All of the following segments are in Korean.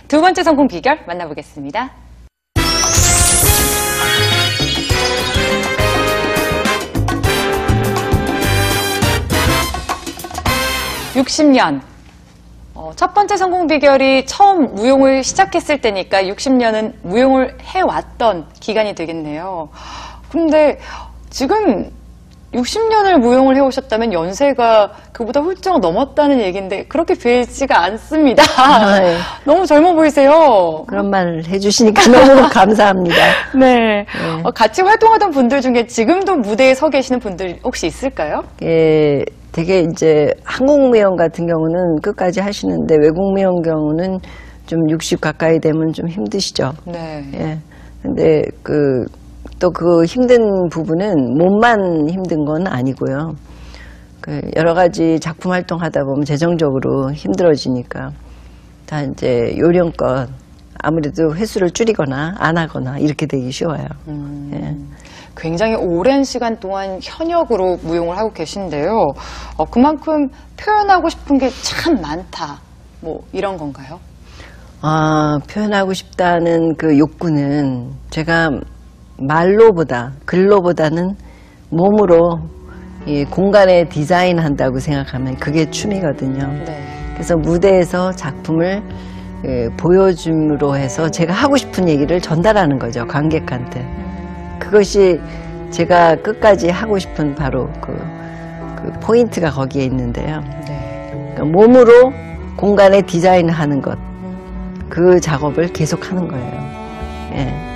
두 번째 성공 비결 만나보겠습니다. 60년. 첫 번째 성공 비결이 처음 무용을 시작했을 때니까 60년은 무용을 해왔던 기간이 되겠네요. 근데 지금 60년을 무용을 해오셨다면 연세가 그보다 훌쩍 넘었다는 얘기인데 그렇게 뵈지가 않습니다. 네. 너무 젊어 보이세요. 그런 말 해주시니까 너무 감사합니다. 네. 같이 활동하던 분들 중에 지금도 무대에 서 계시는 분들 혹시 있을까요? 예, 되게 이제 한국 무용 같은 경우는 끝까지 하시는데 외국 무용 경우는 좀 60 가까이 되면 좀 힘드시죠. 네. 예. 근데 또 그 힘든 부분은 몸만 힘든 건 아니고요. 여러 가지 작품 활동하다 보면 재정적으로 힘들어지니까 다 이제 요령껏 아무래도 횟수를 줄이거나 안 하거나 이렇게 되기 쉬워요. 예. 굉장히 오랜 시간 동안 현역으로 무용을 하고 계신데요. 그만큼 표현하고 싶은 게 참 많다. 뭐 이런 건가요? 표현하고 싶다는 그 욕구는 제가 말로보다 글로보다는 몸으로 이 공간에 디자인한다고 생각하면 그게 춤이거든요. 네. 그래서 무대에서 작품을 보여줌으로 해서 제가 하고 싶은 얘기를 전달하는 거죠, 관객한테. 그것이 제가 끝까지 하고 싶은 바로 그 포인트가 거기에 있는데요. 네. 그러니까 몸으로 공간에 디자인하는 것, 그 작업을 계속하는 거예요. 예.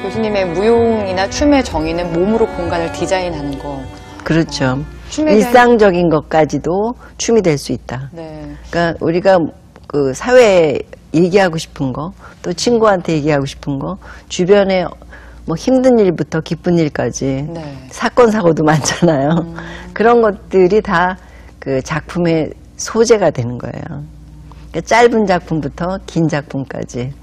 교수님의 무용이나 춤의 정의는 몸으로 공간을 디자인하는 거. 그렇죠. 춤에 대한... 일상적인 것까지도 춤이 될 수 있다. 네. 그러니까 우리가 그 사회에 얘기하고 싶은 거, 또 친구한테 얘기하고 싶은 거, 주변에 뭐 힘든 일부터 기쁜 일까지 네. 사건 사고도 많잖아요. 그런 것들이 다 그 작품의 소재가 되는 거예요. 그러니까 짧은 작품부터 긴 작품까지.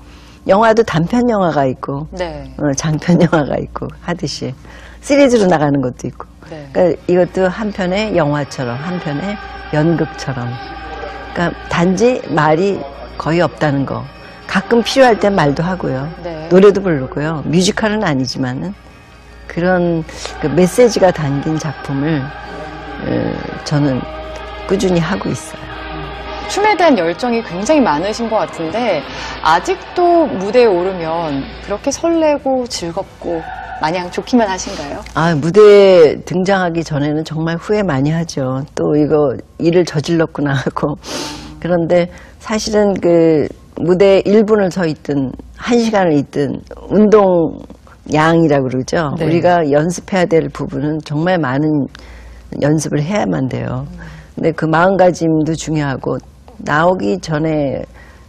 영화도 단편 영화가 있고, 네. 장편 영화가 있고 하듯이 시리즈로 나가는 것도 있고. 네. 그러니까 이것도 한 편의 영화처럼, 한 편의 연극처럼. 그러니까 단지 말이 거의 없다는 거. 가끔 필요할 땐 말도 하고요. 네. 노래도 부르고요. 뮤지컬은 아니지만은 그런 그 메시지가 담긴 작품을 저는 꾸준히 하고 있어요. 춤에 대한 열정이 굉장히 많으신 것 같은데 아직도 무대에 오르면 그렇게 설레고 즐겁고 마냥 좋기만 하신가요? 무대에 등장하기 전에는 정말 후회 많이 하죠. 또 이거 일을 저질렀구나 하고. 그런데 사실은 그 무대에 1분을 서 있든 1시간을 있든 운동량이라고 그러죠. 네. 우리가 연습해야 될 부분은 정말 많은 연습을 해야만 돼요. 근데 그 마음가짐도 중요하고 나오기 전에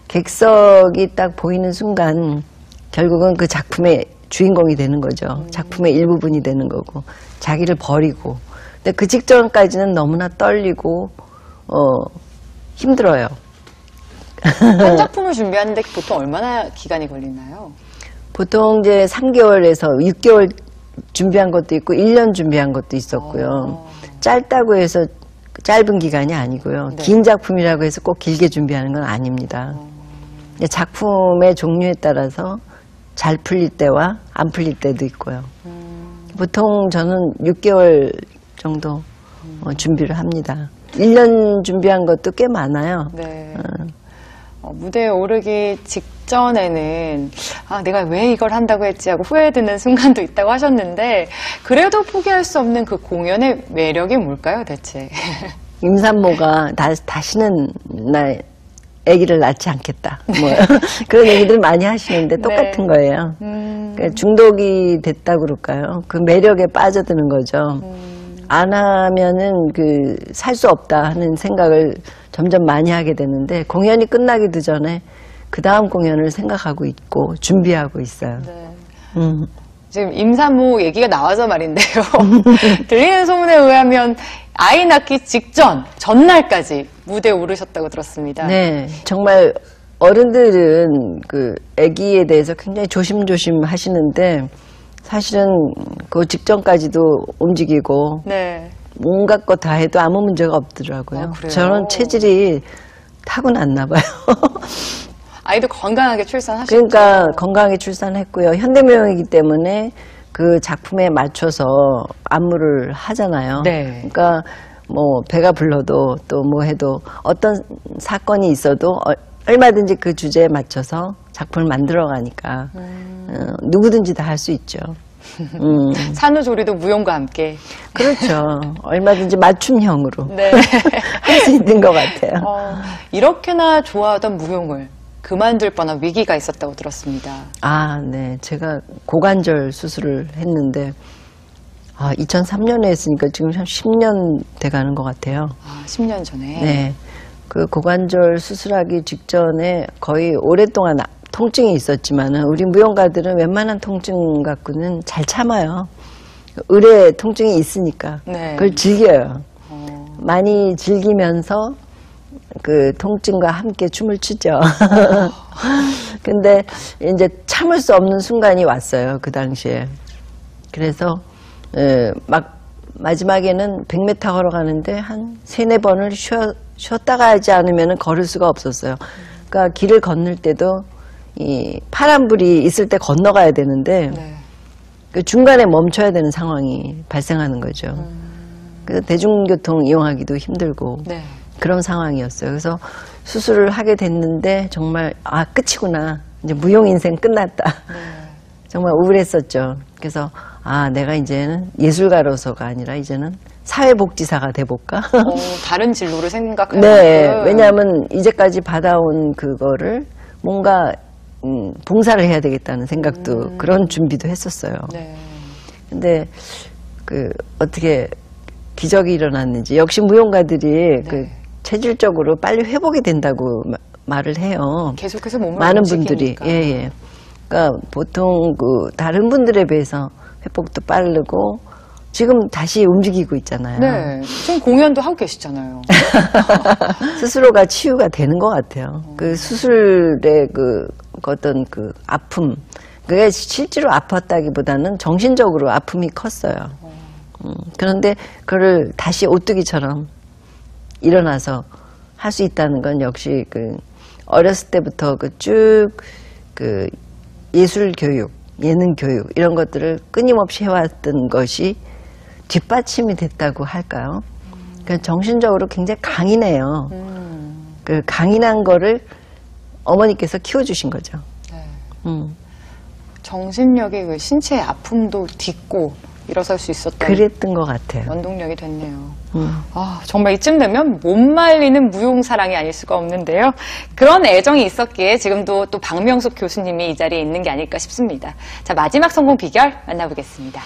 객석이 딱 보이는 순간 결국은 그 작품의 주인공이 되는 거죠. 작품의 일부분이 되는 거고 자기를 버리고. 근데 그 직전까지는 너무나 떨리고 힘들어요. 한 작품을 준비하는데 보통 얼마나 기간이 걸리나요? 보통 이제 3개월에서 6개월 준비한 것도 있고 1년 준비한 것도 있었고요. 짧다고 해서 짧은 기간이 아니고요. 네. 긴 작품이라고 해서 꼭 길게 준비하는 건 아닙니다. 작품의 종류에 따라서 잘 풀릴 때와 안 풀릴 때도 있고요. 보통 저는 6개월 정도 준비를 합니다. 1년 준비한 것도 꽤 많아요. 네. 무대에 오르기 직전에는 내가 왜 이걸 한다고 했지 하고 후회드는 순간도 있다고 하셨는데 그래도 포기할 수 없는 그 공연의 매력이 뭘까요 대체? 임산모가 다시는 나 아기를 낳지 않겠다. 뭐 그런 얘기들 많이 하시는데 똑같은 네. 거예요. 그러니까 중독이 됐다고 그럴까요? 그 매력에 빠져드는 거죠. 안 하면은 살 수 없다 하는 생각을 점점 많이 하게 되는데 공연이 끝나기도 전에 그 다음 공연을 생각하고 있고 준비하고 있어요. 네. 지금 임산모 얘기가 나와서 말인데요. 들리는 소문에 의하면 아이 낳기 직전, 전날까지 무대에 오르셨다고 들었습니다. 네, 정말 어른들은 그 아기에 대해서 굉장히 조심조심 하시는데 사실은 그 직전까지도 움직이고 네. 온갖 거 다 해도 아무 문제가 없더라고요. 그래요? 저는 체질이 타고났나 봐요. 아이도 건강하게 출산하셨죠. 그러니까 건강하게 출산했고요. 현대무용이기 때문에 그 작품에 맞춰서 안무를 하잖아요. 네. 그러니까 뭐 배가 불러도 또 뭐 해도 어떤 사건이 있어도 얼마든지 그 주제에 맞춰서 작품을 만들어 가니까 누구든지 다 할 수 있죠. 산후조리도 무용과 함께. 그렇죠. 얼마든지 맞춤형으로 네. 할 수 있는 것 같아요. 이렇게나 좋아하던 무용을 그만둘 뻔한 위기가 있었다고 들었습니다. 아, 네. 제가 고관절 수술을 했는데 2003년에 했으니까 지금 한 10년 돼가는 것 같아요. 10년 전에. 네. 그 고관절 수술하기 직전에 거의 오랫동안 통증이 있었지만은 우리 무용가들은 웬만한 통증 갖고는 잘 참아요. 의뢰 통증이 있으니까 네. 그걸 즐겨요. 많이 즐기면서 그 통증과 함께 춤을 추죠. 근데 이제 참을 수 없는 순간이 왔어요. 그 당시에. 그래서 막 마지막에는 100m 걸어가는데 한 3-4번을 쉬었다가 하지 않으면 걸을 수가 없었어요. 그러니까 길을 건널 때도 이 파란불이 있을 때 건너가야 되는데 네. 그 중간에 멈춰야 되는 상황이 발생하는 거죠. 그래서 대중교통 이용하기도 힘들고 네. 그런 상황이었어요. 그래서 수술을 하게 됐는데 정말 끝이구나. 이제 무용 인생 끝났다. 네. 정말 우울했었죠. 그래서 내가 이제는 예술가로서가 아니라 이제는 사회복지사가 돼볼까? 다른 진로를 생각하는 네, 만큼. 왜냐하면 이제까지 받아온 그거를 뭔가 봉사를 해야 되겠다는 생각도 그런 준비도 했었어요. 네. 근데 어떻게 기적이 일어났는지 역시 무용가들이 그 체질적으로 빨리 회복이 된다고 말을 해요. 계속해서 몸을 많은 움직이니까. 분들이 예. 그러니까 보통 다른 분들에 비해서 회복도 빠르고 지금 다시 움직이고 있잖아요. 네. 지금 공연도 하고 계시잖아요. 스스로가 치유가 되는 것 같아요. 그 수술의 어떤 아픔, 그게 실제로 아팠다기보다는 정신적으로 아픔이 컸어요. 그런데 그걸 다시 오뚜기처럼 일어나서 할 수 있다는 건 역시 어렸을 때부터 쭉 예술 교육, 예능 교육 이런 것들을 끊임없이 해왔던 것이 뒷받침이 됐다고 할까요? 그러니까 정신적으로 굉장히 강인해요. 그 강인한 거를 어머니께서 키워주신 거죠. 네. 정신력이 그 신체의 아픔도 딛고 일어설 수 있었던 그랬던 것 같아요. 원동력이 됐네요. 정말 이쯤 되면 못 말리는 무용사랑이 아닐 수가 없는데요. 그런 애정이 있었기에 지금도 또 박명숙 교수님이 이 자리에 있는 게 아닐까 싶습니다. 자, 마지막 성공 비결 만나보겠습니다.